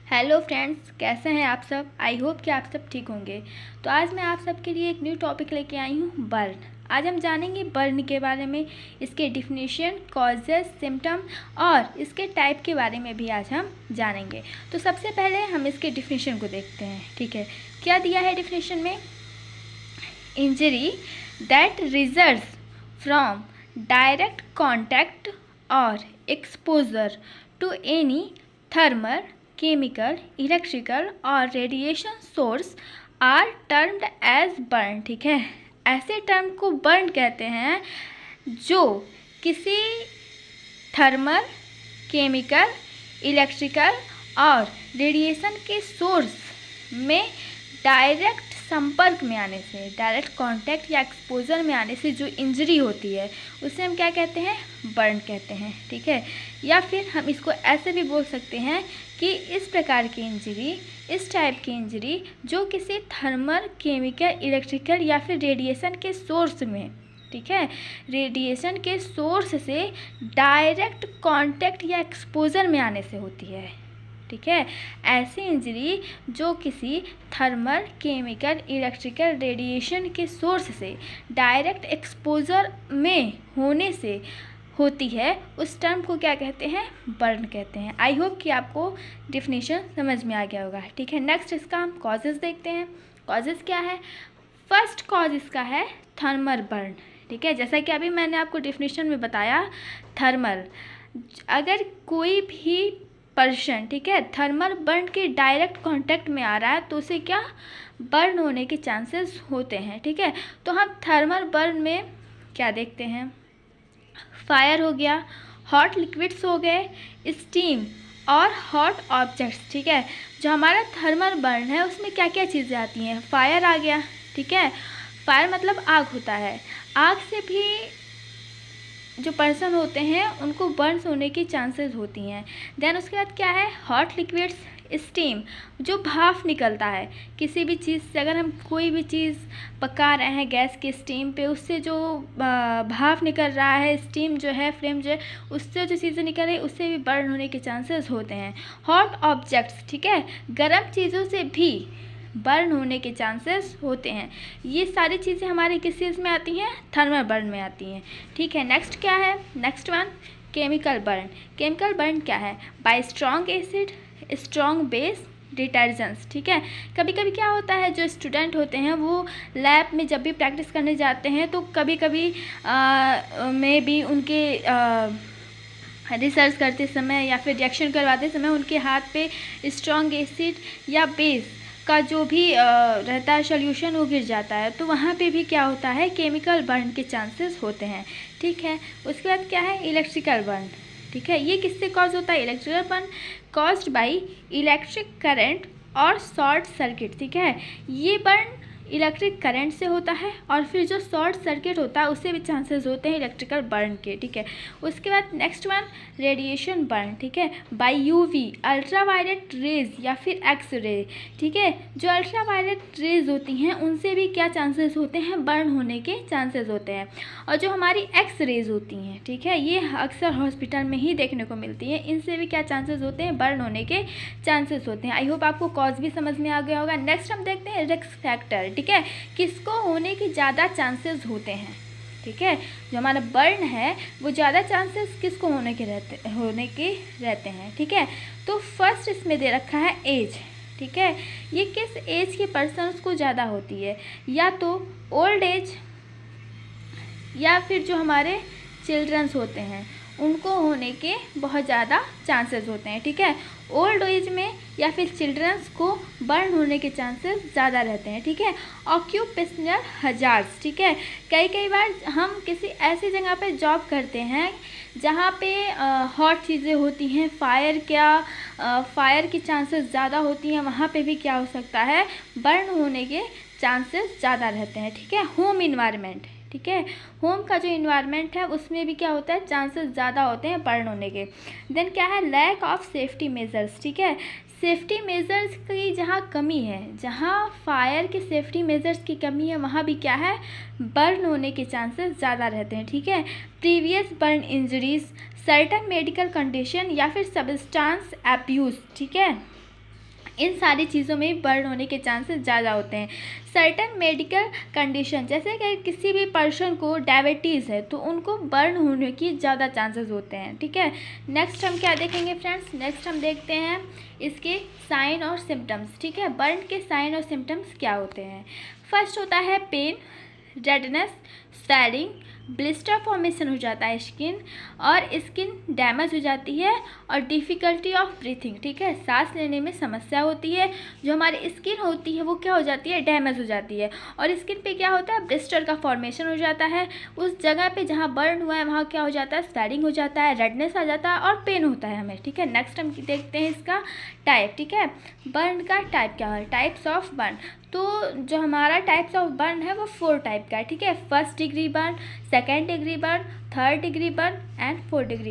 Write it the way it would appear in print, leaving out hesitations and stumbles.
Hello friends, कैसे हैं आप सब। आई होप कि आप सब ठीक होंगे। तो आज मैं आप सबके लिए एक न्यू टॉपिक लेके आई हूँ, बर्न। आज हम जानेंगे बर्न के बारे में, इसके डिफिनीशन, कॉजेस, सिम्टम और इसके टाइप के बारे में भी आज हम जानेंगे। तो सबसे पहले हम इसके डिफिनीशन को देखते हैं। ठीक है, क्या दिया है डिफिनीशन में? Injury that results from direct contact और exposure to any thermal, chemical, electrical और radiation source are termed as burn. ठीक है, ऐसे टर्म को बर्न कहते हैं जो किसी थर्मल, केमिकल, इलेक्ट्रिकल और रेडिएशन के सोर्स में डायरेक्ट संपर्क में आने से, डायरेक्ट कांटेक्ट या एक्सपोजर में आने से जो इंजरी होती है उसे हम क्या कहते हैं? बर्न कहते हैं। ठीक है, या फिर हम इसको ऐसे भी बोल सकते हैं कि इस प्रकार की इंजरी, इस टाइप की इंजरी जो किसी थर्मल, केमिकल, इलेक्ट्रिकल या फिर रेडिएशन के सोर्स में, ठीक है, रेडिएशन के सोर्स से डायरेक्ट कांटेक्ट या एक्सपोजर में आने से होती है। ठीक है, ऐसी इंजरी जो किसी थर्मल, केमिकल, इलेक्ट्रिकल, रेडिएशन के सोर्स से डायरेक्ट एक्सपोजर में होने से होती है, उस टर्म को क्या कहते हैं? बर्न कहते हैं। आई होप कि आपको डिफिनीशन समझ में आ गया होगा। ठीक है, नेक्स्ट इसका हम कॉजेज़ देखते हैं। कॉजेज़ क्या है? फर्स्ट कॉज इसका है थर्मल बर्न। ठीक है, जैसा कि अभी मैंने आपको डिफिनीशन में बताया, थर्मल, अगर कोई भी पर्सन, ठीक है, थर्मल बर्न के डायरेक्ट कांटेक्ट में आ रहा है तो उसे क्या बर्न होने के चांसेस होते हैं। ठीक है, तो हम थर्मल बर्न में क्या देखते हैं? फायर हो गया, हॉट लिक्विड्स हो गए, स्टीम और हॉट ऑब्जेक्ट्स। ठीक है, जो हमारा थर्मल बर्न है उसमें क्या क्या चीज़ें आती हैं? फायर आ गया। ठीक है, फायर मतलब आग होता है। आग से भी जो पर्सन होते हैं उनको बर्न्स होने की चांसेस होती हैं। देन उसके बाद क्या है? हॉट लिक्विड्स, स्टीम, जो भाप निकलता है किसी भी चीज़ से। अगर हम कोई भी चीज़ पका रहे हैं गैस के स्टीम पे, उससे जो भाप निकल रहा है, स्टीम जो है, फ्लेम जो है, उससे जो चीज़ें निकल रही है उससे भी बर्न होने के चांसेस होते हैं। हॉट ऑब्जेक्ट्स, ठीक है, गर्म चीज़ों से भी बर्न होने के चांसेस होते हैं। ये सारी चीज़ें हमारे किस चीज़ में आती हैं? थर्मल बर्न में आती हैं। ठीक है, नेक्स्ट क्या है? Next one, chemical burn. Chemical burn क्या है? Bye strong acid, strong base, detergents. ठीक है, कभी कभी क्या होता है, जो स्टूडेंट होते हैं वो लैब में जब भी प्रैक्टिस करने जाते हैं तो कभी कभी में भी उनके रिसर्च करते समय या फिर रिएक्शन करवाते समय उनके हाथ पे स्ट्रॉन्ग एसिड या बेस का जो भी रहता है सॉल्यूशन, वो गिर जाता है, तो वहाँ पे भी क्या होता है? केमिकल बर्न के चांसेस होते हैं। ठीक है, उसके बाद क्या है? Electrical burn. ठीक है, ये किससे कॉज होता है? Electrical burn caused by electric current और शॉर्ट सर्किट। ठीक है, ये बर्न इलेक्ट्रिक करंट से होता है और फिर जो शॉर्ट सर्किट होता है उससे भी चांसेस होते हैं इलेक्ट्रिकल बर्न के। ठीक है, उसके बाद नेक्स्ट वन, रेडिएशन बर्न। ठीक है, बाय यूवी, अल्ट्रावायलेट रेज या फिर एक्स रे। ठीक है, जो अल्ट्रावायलेट रेज होती हैं उनसे भी क्या चांसेस होते हैं? बर्न होने के चांसेस होते हैं। और जो हमारी एक्स रेज होती हैं, ठीक है, ये अक्सर हॉस्पिटल में ही देखने को मिलती है, इनसे भी क्या चांसेस होते हैं? बर्न होने के चांसेस होते हैं। आई होप आपको कॉज भी समझ में आ गया होगा। नेक्स्ट हम देखते हैं रिस्क फैक्टर। ठीक है, किसको होने के ज़्यादा चांसेस होते हैं? ठीक है, जो हमारा बर्न है वो ज़्यादा चांसेस किसको होने के रहते हैं। ठीक है, तो फर्स्ट इसमें दे रखा है एज। ठीक है, ये किस एज के पर्सन्स को ज़्यादा होती है? या तो ओल्ड एज या फिर जो हमारे चिल्ड्रंस होते हैं उनको होने के बहुत ज़्यादा चांसेस होते हैं। ठीक है, ओल्ड एज में या फिर चिल्ड्रंस को बर्न होने के चांसेस ज़्यादा रहते हैं। ठीक है, ऑक्यूपेशनल हजार्ड्स। ठीक है, कई बार हम किसी ऐसी जगह पे जॉब करते हैं जहाँ पे हॉट चीज़ें होती हैं, फायर की चांसेस ज़्यादा होती हैं, वहाँ पे भी क्या हो सकता है? बर्न होने के चांसेस ज़्यादा रहते हैं। ठीक है, होम इन्वायरमेंट। ठीक है, होम का जो इन्वायरमेंट है उसमें भी क्या होता है? चांसेस ज़्यादा होते हैं बर्न होने के। देन क्या है? Lack of safety measures. ठीक है, सेफ्टी मेजर्स की जहाँ कमी है, जहाँ फायर के सेफ्टी मेजर्स की कमी है, वहाँ भी क्या है? बर्न होने के चांसेस ज़्यादा रहते हैं। ठीक है, previous burn injuries, certain medical condition या फिर सब्सटेंस अब्यूज़। ठीक है, इन सारी चीज़ों में बर्न होने के चांसेस ज़्यादा होते हैं। सर्टन मेडिकल कंडीशन, जैसे कि किसी भी पर्सन को डायबिटीज़ है तो उनको बर्न होने की ज़्यादा चांसेस होते हैं। ठीक है, नेक्स्ट हम क्या देखेंगे फ्रेंड्स, नेक्स्ट हम देखते हैं इसके साइन और सिम्टम्स। ठीक है, बर्न के साइन और सिम्टम्स क्या होते हैं। फर्स्ट होता है pain, redness, swelling, blister formation हो जाता है स्किन, और स्किन डैमेज हो जाती है, और डिफ़िकल्टी ऑफ ब्रीथिंग। ठीक है, सांस लेने में समस्या होती है। जो हमारी स्किन होती है वो क्या हो जाती है, डैमेज हो जाती है, और स्किन पे क्या होता है, ब्लिस्टर का फॉर्मेशन हो जाता है। उस जगह पे जहाँ बर्न हुआ है वहाँ क्या हो जाता है, स्वेलिंग हो जाता है, रेडनेस आ जाता है, और पेन होता है हमें। ठीक है, नेक्स्ट हम देखते हैं इसका टाइप। ठीक है, बर्न का टाइप क्या है, टाइप्स ऑफ बर्न। तो जो हमारा टाइप्स ऑफ बर्न है वो 4 टाइप का है। ठीक है, first degree burn, second degree burn, third degree burn and 4th degree